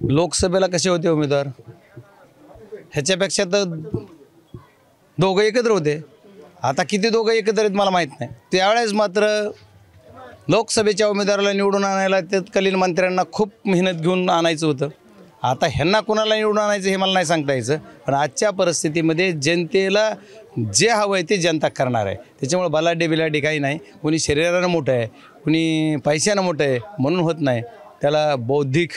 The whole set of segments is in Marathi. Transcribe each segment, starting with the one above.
लोकसभेला कसे होते उमेदवार ह्याच्यापेक्षा तर दोघं एकत्र होते। आता किती दोघं एकत्र आहेत मला माहीत नाही। त्यावेळेस मात्र लोकसभेच्या उमेदवाराला निवडून आणायला तत्कालीन मंत्र्यांना खूप मेहनत घेऊन आणायचं होतं। आता ह्यांना कोणाला निवडून आणायचं हे मला नाही सांगता यायचं, पण आजच्या परिस्थितीमध्ये जनतेला जे हवं आहे ते जनता करणार आहे। त्याच्यामुळे बलाढ्य बिलाढ्य काही नाही, कोणी शरीरानं मोठं आहे कोणी पैशानं मोठं आहे म्हणून होत नाही। त्याला बौद्धिक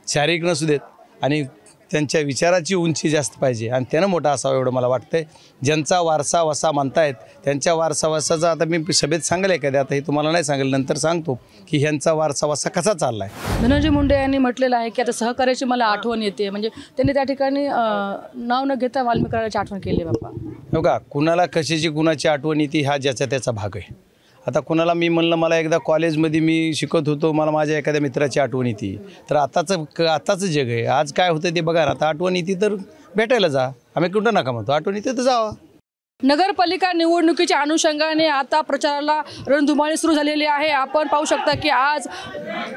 शारीरिक नसू देत आणि त्यांच्या विचाराची उंची जास्त पाहिजे आणि त्यानं मोठा असावं एवढं मला वाटतंय। ज्यांचा वारसा वसा म्हणतायत त्यांच्या वारसा वसाचा आता मी सभेत सांगेल एखाद्या, आता हे तुम्हाला नाही सांगेल, नंतर सांगतो की ह्यांचा वारसा वसा कसा चालला आहे। धनंजय मुंडे यांनी म्हटलेलं आहे की आता सहकार्याची मला आठवण येते, म्हणजे त्यांनी त्या ठिकाणी नाव न घेता वाल्मिकाची आठवण केली बाबा। हो का, कुणाला कशाची कुणाची आठवण येते हा ज्याचा त्याचा भाग आहे। आता कुणाला मी म्हणलं मला एकदा कॉलेजमध्ये मी शिकत होतो, मला माझ्या एखाद्या मित्राची आठवण येते, तर आताचं जग आहे। आज काय होतं ते बघा, आता आठवण येते तर भेटायला जा, आम्ही कुठं नका म्हणतो, आठवण येते तर जावा। नगरपालिका निवडणुकीच्या अनुषंगाने आता प्रचाराला रणधुमाळी सुरू झालेली आहे। आपण पाहू शकता की आज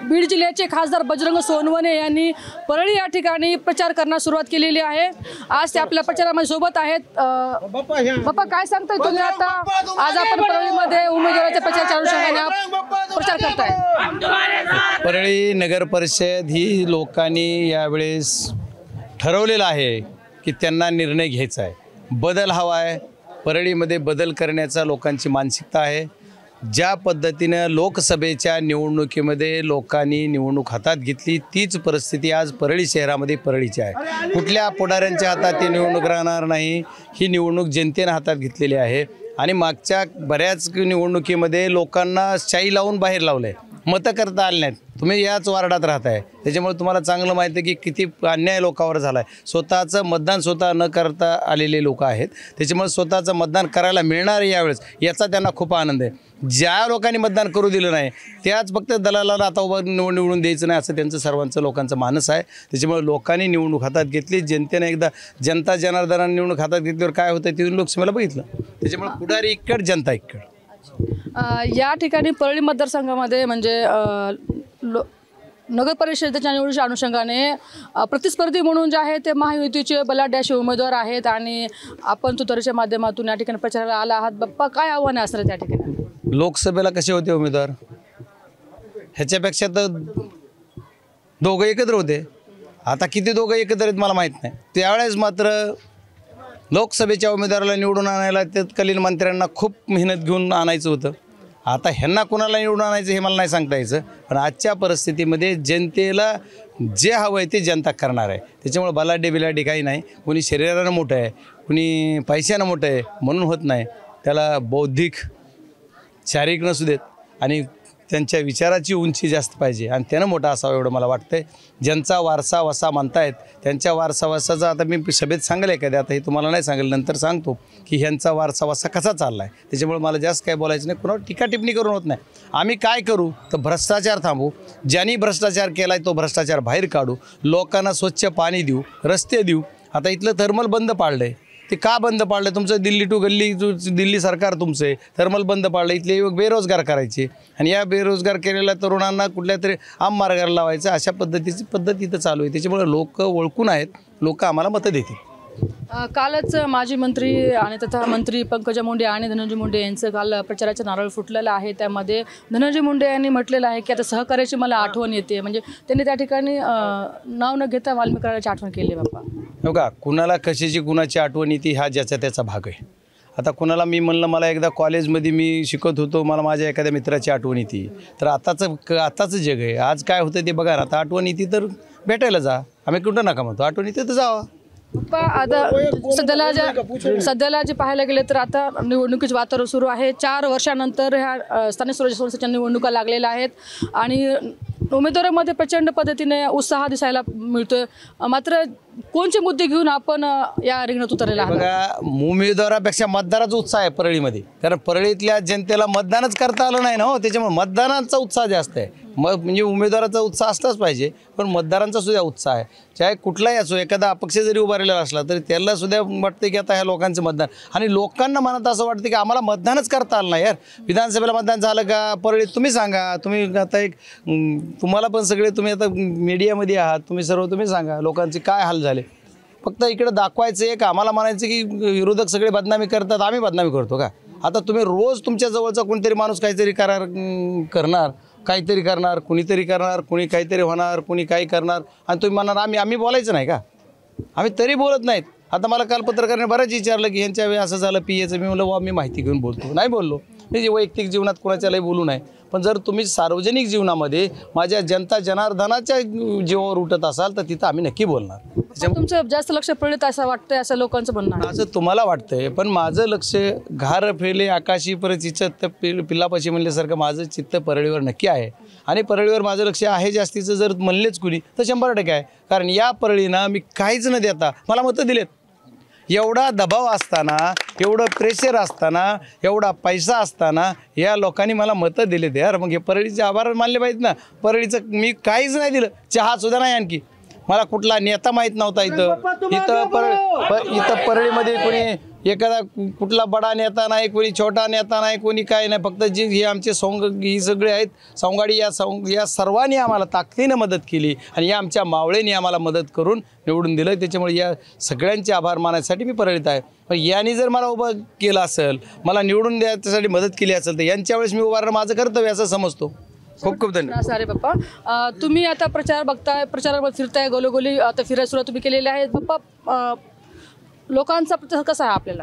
बीड जिल्ह्याचे खासदार बजरंग सोनवणे यांनी परळी या ठिकाणी प्रचार करण्यास सुरुवात केलेली आहे। आज ते आपल्या प्रचारामध्ये सोबत आहेत। बाप्पा काय सांगताय तुम्ही, आता आज आपण परळीमध्ये उमेदवाराच्या प्रचाराच्या अनुषंगाने प्रचार करताय। परळी नगर परिषद ही लोकांनी यावेळेस ठरवलेलं आहे की त्यांना निर्णय घ्यायचा आहे, बदल हवा आहे। परळीमध्ये बदल करण्याचा लोकांची मानसिकता आहे। ज्या पद्धतीनं लोकसभेच्या निवडणुकीमध्ये लोकांनी निवडणूक हातात घेतली तीच परिस्थिती आज परळी शहरामध्ये परळीची आहे। कुठल्या पुढाऱ्यांच्या हातात ती निवडणूक राहणार नाही, ही निवडणूक जनतेनं हातात घेतलेली आहे। आणि मागच्या बऱ्याच निवडणुकीमध्ये लोकांना शाई लावून बाहेर लावलं आहे, मतं करता आले नाहीत। तुम्ही याच वार्डात राहताय त्याच्यामुळे तुम्हाला चांगलं माहिती आहे की किती अन्याय लोकांवर झाला आहे। स्वतःचं मतदान स्वतः न करता आलेले लोक आहेत, त्याच्यामुळे स्वतःचं मतदान करायला मिळणार यावेळेस याचा त्यांना खूप आनंद आहे। ज्या लोकांनी मतदान करू दिलं नाही त्याच फक्त दलालाला आता उभं निवडून द्यायचं नाही असं त्यांचं सर्वांचं लोकांचं मानस आहे। त्याच्यामुळे लोकांनी निवडणूक हातात घेतली, जनतेने एकदा जनता जनार्दनाने निवडणूक हातात घेतल्यावर काय होतं तिथून लोकसभेला बघितलं। त्याच्यामुळे पुढारी इकडं जनता इकडं। या ठिकाणी परळी मतदारसंघामध्ये म्हणजे नगर परिषदेच्या निवडणुकीच्या अनुषंगाने प्रतिस्पर्धी म्हणून जे आहे ते महायुतीचे बलाढ्य असे उमेदवार आहेत आणि आपण तुतारीच्या माध्यमातून या ठिकाणी प्रचाराला आला आहात। बाप्पा काय आव्हान असणार त्या ठिकाणी? लोकसभेला कसे होते उमेदवार ह्याच्यापेक्षा तर दोघं एकत्र होते। आता किती दोघं एकत्र आहेत मला माहीत नाही। त्यावेळेस मात्र लोकसभेच्या उमेदवाराला निवडून आणायला तत्कालीन मंत्र्यांना खूप मेहनत घेऊन आणायचं होतं। आता ह्यांना कोणाला निवडून आणायचं हे मला नाही सांगता यायचं, पण आजच्या परिस्थितीमध्ये जनतेला जे हवं आहे ते जनता करणार आहे। त्याच्यामुळे बलाढ्य बिलाढ्य काही नाही, कोणी शरीरानं मोठं आहे कोणी पैशानं मोठं आहे म्हणून होत नाही। त्याला बौद्धिक शारीरिक नसू देत आणि त्यांच्या विचाराची उंची जास्त पाहिजे आणि त्यानं मोठा असावं एवढं मला वाटतंय। ज्यांचा वारसा वसा म्हणतायत त्यांच्या वारसा वसाचा आता मी सभेत सांगेल एखाद्या, आता हे तुम्हाला नाही सांगेल, नंतर सांगतो की ह्यांचा वारसा वसा कसा चालला आहे। त्याच्यामुळे मला जास्त काय बोलायचं नाही, कोणावर टीका टिप्पणी करून होत नाही। आम्ही काय करू तर भ्रष्टाचार थांबू, ज्यांनी भ्रष्टाचार केला आहे तो भ्रष्टाचार बाहेर काढू, लोकांना स्वच्छ पाणी देऊ, रस्ते देऊ। आता इथलं थर्मल बंद पाडलं आहे, ते का बंद पाडलं? तुमचं दिल्ली टू गल्ली दिल्ली सरकार तुमचं आहे, थर्मल बंद पाडलं, इथले युवक बेरोजगार करायचे आणि या बेरोजगार केलेल्या तरुणांना कुठल्या तरी आम मार्गाला लावायचं, अशा पद्धतीची पद्धत इथं चालू आहे। त्याच्यामुळे लोक ओळखून आहेत, लोक आम्हाला मतं देतील। कालच माजी मंत्री आणि तथा मंत्री पंकजा मुंडे आणि धनंजय मुंडे यांचं काल प्रचाराचं नारळ फुटलेलं आहे। त्यामध्ये धनंजय मुंडे यांनी म्हटलेलं आहे की आता सहकार्याची मला आठवण येते, म्हणजे त्यांनी त्या ठिकाणी नाव न घेता वाल्मिकाची आठवण केली बाप्पा। हो का, कुणाला कशाची कुणाची आठवण येते हा ज्याचा त्याचा भाग आहे। आता कुणाला मी म्हणलं मला एकदा कॉलेजमध्ये मी शिकत होतो, मला माझ्या एखाद्या मित्राची आठवण येते, तर आताचं जग आहे। आज काय होतं ते बघा, आता आठवण येते तर भेटायला जा, आम्ही कुठं नका म्हणतो, आठवण येते तर जावा। आता सध्याला जे पाहायला गेले तर आता निवडणुकीचे वातावरण सुरू आहे। 4 वर्षानंतर ह्या स्थानिक स्वराज्य संस्थेच्या निवडणुका लागलेल्या आहेत आणि उमेदवारांमध्ये प्रचंड पद्धतीने उत्साह दिसायला मिळतोय। मात्र कोणते मुद्दे घेऊन आपण या रिंगणात उतरलेला आहात? बघा, उमेदवारापेक्षा मतदाराचा उत्साह आहे परळीमध्ये, कारण परळीतल्या जनतेला मतदानच करता आलं नाही ना हो, त्याच्यामुळे मतदानाचा उत्साह जास्त आहे। म्हणजे उमेदवाराचा उत्साह असलाच पाहिजे, पण मतदारांचा सुद्धा उत्साह आहे। चाहे कुठलाही असो, एखादा अपक्ष जरी उभा राहिलेला असला तरी त्याला सुद्धा वाटतं की आता ह्या लोकांचं मतदान, आणि लोकांना मनात असं वाटतं की आम्हाला मतदानच करता आलं नाही यार। विधानसभेला मतदान झालं का परळीत तुम्ही सांगा, तुम्ही आता एक तुम्हाला पण सगळे तुम्ही आता मीडियामध्ये आहात, तुम्ही सांगा लोकांचे काय हाल झाले. फक्त इकडे दाखवायचं एक आम्हाला म्हणायचं की विरोधक सगळे बदनामी करतात, आम्ही बदनामी करतो का? आता तुम्ही रोज तुमच्या जवळचा कोणीतरी माणूस काहीतरी काहीतरी करणार, कुणीतरी करणार, कुणी काहीतरी होणार, कुणी काही करणार आणि तुम्ही म्हणणार आम्ही बोलायचं नाही का? आम्ही तरी बोलत नाहीत. आता मला काल पत्रकाराने बरंच विचारलं की ह्यांच्या वेळी असं झालं PAचं. मी म्हणलं मी माहिती घेऊन बोलतो, नाही बोललो. मी वैयक्तिक जीवनात कोणाच्यालाही बोलू नाही. पण जर तुम्ही सार्वजनिक जीवनामध्ये माझ्या जनता जनार्दनाच्या जीवावर उठत असाल तर तिथं आम्ही नक्की बोलणार. तुमचं जास्त लक्ष पडलं असं वाटतंय, असं लोकांचं म्हणणं आहे. असं तुम्हाला वाटतंय, पण माझं लक्ष घार फेले आकाशी परत चित्त पिल्लापाशी म्हणल्यासारखं माझं चित्त परळीवर नक्की आहे. आणि परळीवर माझं लक्ष आहे जास्तीचं जर म्हणलेच कुणी तर 100% आहे. कारण या परळीनं मी काहीच न देता मला मतं दिलेत. एवढा दबाव असताना, एवढं प्रेशर असताना, एवढा पैसा असताना या लोकांनी मला मतं दिलेत यार. मग हे परळीचे आभार मानले पाहिजेत ना. परळीचं मी काहीच नाही दिलं, चहासुद्धा नाही. आणखी मला कुठला नेता माहीत नव्हता. इथं परळीमध्ये कोणी एखादा कुठला बडा नेता नाही, कोणी छोटा नेता नाही, कोणी काय नाही. फक्त जे हे आमचे ही सगळे आहेत सोंगाडी, या सर्वांनी आम्हाला ताकदीनं मदत केली आणि या आमच्या मावळेंनी आम्हाला मदत करून निवडून दिलं. त्याच्यामुळे या सगळ्यांचे आभार मानायसाठी मी परळीत आहे. पण यांनी जर मला उभं केलं असेल, मला निवडून द्यायसाठी मदत केली असेल तर यांच्या वेळेस मी उभारणं माझं कर्तव्य असं समजतो. खूप खूप धन्यवाद. अरे बाप्पा, तुम्ही आता प्रचार बघताय, प्रचारावर फिरताय, गोलोगोली आता फिरायला सुरुवात तुम्ही केलेली आहे. बाप्पा, लोकांचा प्रतिसाद कसा आहे आपल्याला?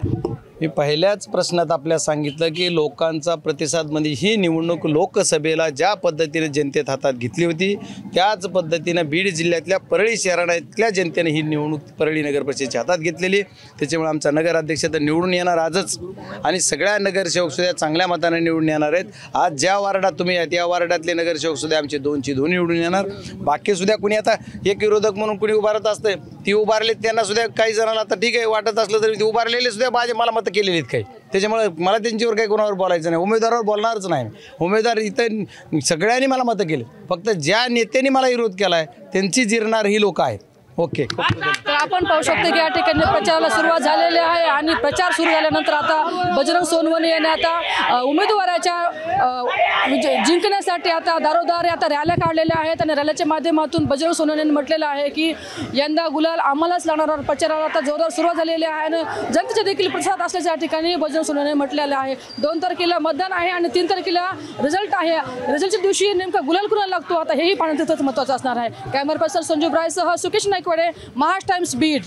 मी पहिल्याच प्रश्नात आपल्याला सांगितलं की लोकांचा प्रतिसाद म्हणजे ही निवडणूक लोकसभेला ज्या पद्धतीने जनतेत हातात घेतली होती त्याच पद्धतीनं बीड जिल्ह्यातल्या परळी शहरातल्या जनतेने ही निवडणूक परळी नगर परिषदेच्या हातात घेतलेली. त्याच्यामुळे आमचा नगराध्यक्ष तर निवडून येणार आजच आणि सगळ्या नगरसेवकसुद्धा चांगल्या मताने निवडून येणार आहेत. आज ज्या वार्डात तुम्ही आहेत त्या वार्डातले नगरसेवकसुद्धा आमचे 2ची 2 निवडून येणार. बाकीसुद्धा कुणी आता एक विरोधक म्हणून कुणी उभारत असतं, ती उभारले त्यांनासुद्धा काही जणांना आता ठीक आहे वाटत असलं तरी ती उभारलेले सुद्धा मला मतं केलेली आहेत काही. त्याच्यामुळे मला त्यांच्यावर काही कोणावर बोलायचं नाही, उमेदवारावर बोलणारच नाही. उमेदवार इथं सगळ्यांनी मला मतं केली, फक्त ज्या नेत्यांनी मला विरोध केला आहे त्यांची जिरणार ही लोक आहेत. ओके. तर आपण पाहू शकतो की या ठिकाणी प्रचाराला सुरुवात झालेली आहे आणि प्रचार सुरू झाल्यानंतर आता बजरंग सोनवणे यांनी आता उमेदवाराच्या जिंकण्यासाठी आता दारोदार आता रॅल्या काढलेल्या आहेत आणि रॅलीच्या माध्यमातून बजरंग सोनवणे यांनी म्हटलेलं आहे की यंदा गुलाल आम्हालाच लागणार. प्रचाराला आता जोरदार सुरुवात झालेली आहे आणि जनतेचे देखील प्रतिसाद असल्याच्या या ठिकाणी बजरंग सोनवणे म्हटलेलं आहे. 2 तारखेला मतदान आहे आणि 3 तारखेला रिझल्ट आहे. रिझल्टच्या दिवशी नेमका गुलाल कुणाला लागतो आता हेही पाहणं तिथंच महत्त्वाचं असणार आहे. कॅमेरा पर्सन संजू ब्रायसह सुकेश नाईकवाडे, महाराष्ट्र टाइम्स बीड.